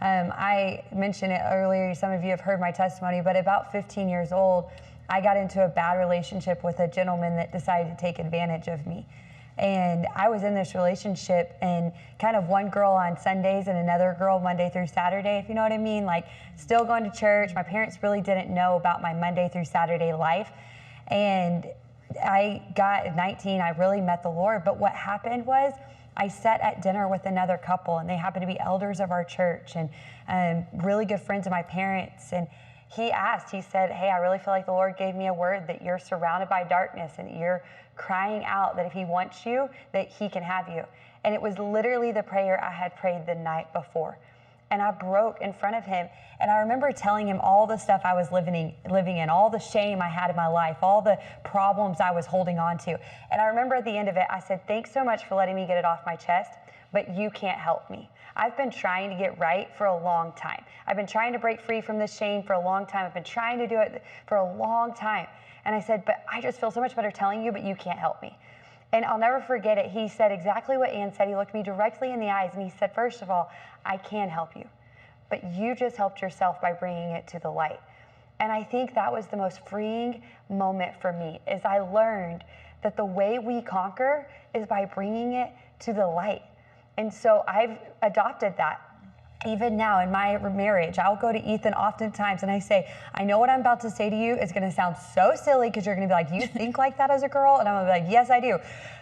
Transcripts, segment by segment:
I mentioned it earlier, some of you have heard my testimony, but about 15 years old, I got into a bad relationship with a gentleman that decided to take advantage of me. And I was in this relationship and kind of one girl on Sundays and another girl Monday through Saturday, if you know what I mean, like still going to church. My parents really didn't know about my Monday through Saturday life. And I got 19, I really met the Lord. But what happened was I sat at dinner with another couple, and they happened to be elders of our church and really good friends of my parents. And he said, hey, I really feel like the Lord gave me a word that you're surrounded by darkness and you're crying out that if he wants you, that he can have you. And it was literally the prayer I had prayed the night before. And I broke in front of him. And I remember telling him all the stuff I was living in, all the shame I had in my life, all the problems I was holding on to. And I remember at the end of it, I said, thanks so much for letting me get it off my chest, but you can't help me. I've been trying to get right for a long time. I've been trying to break free from this shame for a long time. I've been trying to do it for a long time. And I said, but I just feel so much better telling you, but you can't help me. And I'll never forget it. He said exactly what Ann said. He looked me directly in the eyes and he said, first of all, I can help you, but you just helped yourself by bringing it to the light. And I think that was the most freeing moment for me, is I learned that the way we conquer is by bringing it to the light. And so I've adopted that. Even now in my marriage, I'll go to Ethan oftentimes and I say, I know what I'm about to say to you is going to sound so silly because you're going to be like, you think like that as a girl? And I'm going to be like, yes, I do.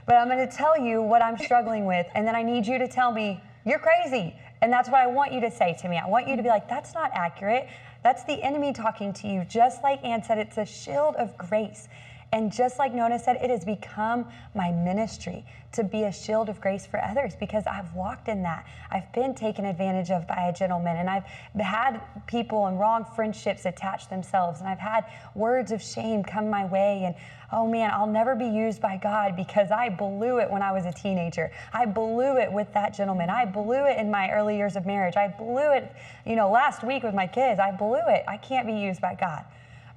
But I'm going to tell you what I'm struggling with. And then I need you to tell me, you're crazy. And that's what I want you to say to me. I want you to be like, that's not accurate. That's the enemy talking to you. Just like Ann said, it's a shield of grace. And just like Nona said, it has become my ministry to be a shield of grace for others because I've walked in that. I've been taken advantage of by a gentleman, and I've had people and wrong friendships attach themselves, and I've had words of shame come my way, and oh man, I'll never be used by God because I blew it when I was a teenager. I blew it with that gentleman. I blew it in my early years of marriage. I blew it, last week with my kids. I blew it. I can't be used by God.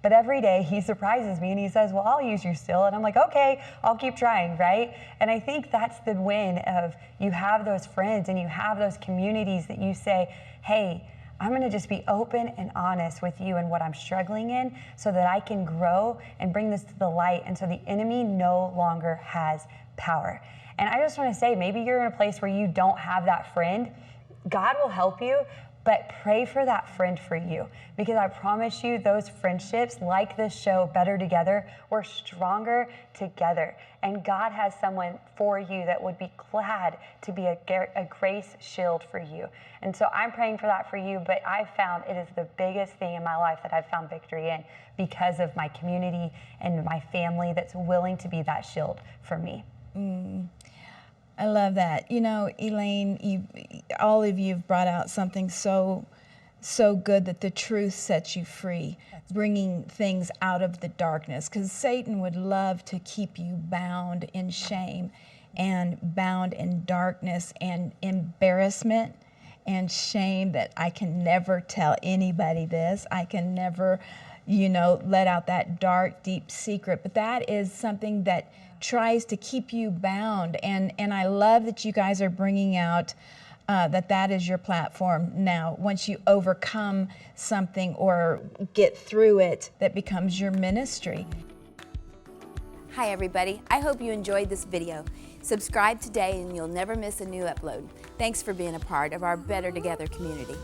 But every day he surprises me and he says, well, I'll use you still. And I'm like, okay, I'll keep trying, right? And I think that's the win of you have those friends and you have those communities that you say, hey, I'm going to just be open and honest with you and what I'm struggling in so that I can grow and bring this to the light. And so the enemy no longer has power. And I just want to say, maybe you're in a place where you don't have that friend. God will help you. But pray for that friend for you, because I promise you those friendships, like this show, Better Together, we're stronger together. And God has someone for you that would be glad to be a grace shield for you. And so I'm praying for that for you, but I've found it is the biggest thing in my life that I've found victory in because of my community and my family that's willing to be that shield for me. I love that. Elaine, all of you have brought out something so good, that the truth sets you free, bringing things out of the darkness, because Satan would love to keep you bound in shame and bound in darkness and embarrassment and shame that I can never tell anybody this. I can never, let out that dark, deep secret. But that is something that tries to keep you bound. And I love that you guys are bringing out that is your platform now. Once you overcome something or get through it, that becomes your ministry. Hi everybody, I hope you enjoyed this video. Subscribe today and you'll never miss a new upload. Thanks for being a part of our Better Together community.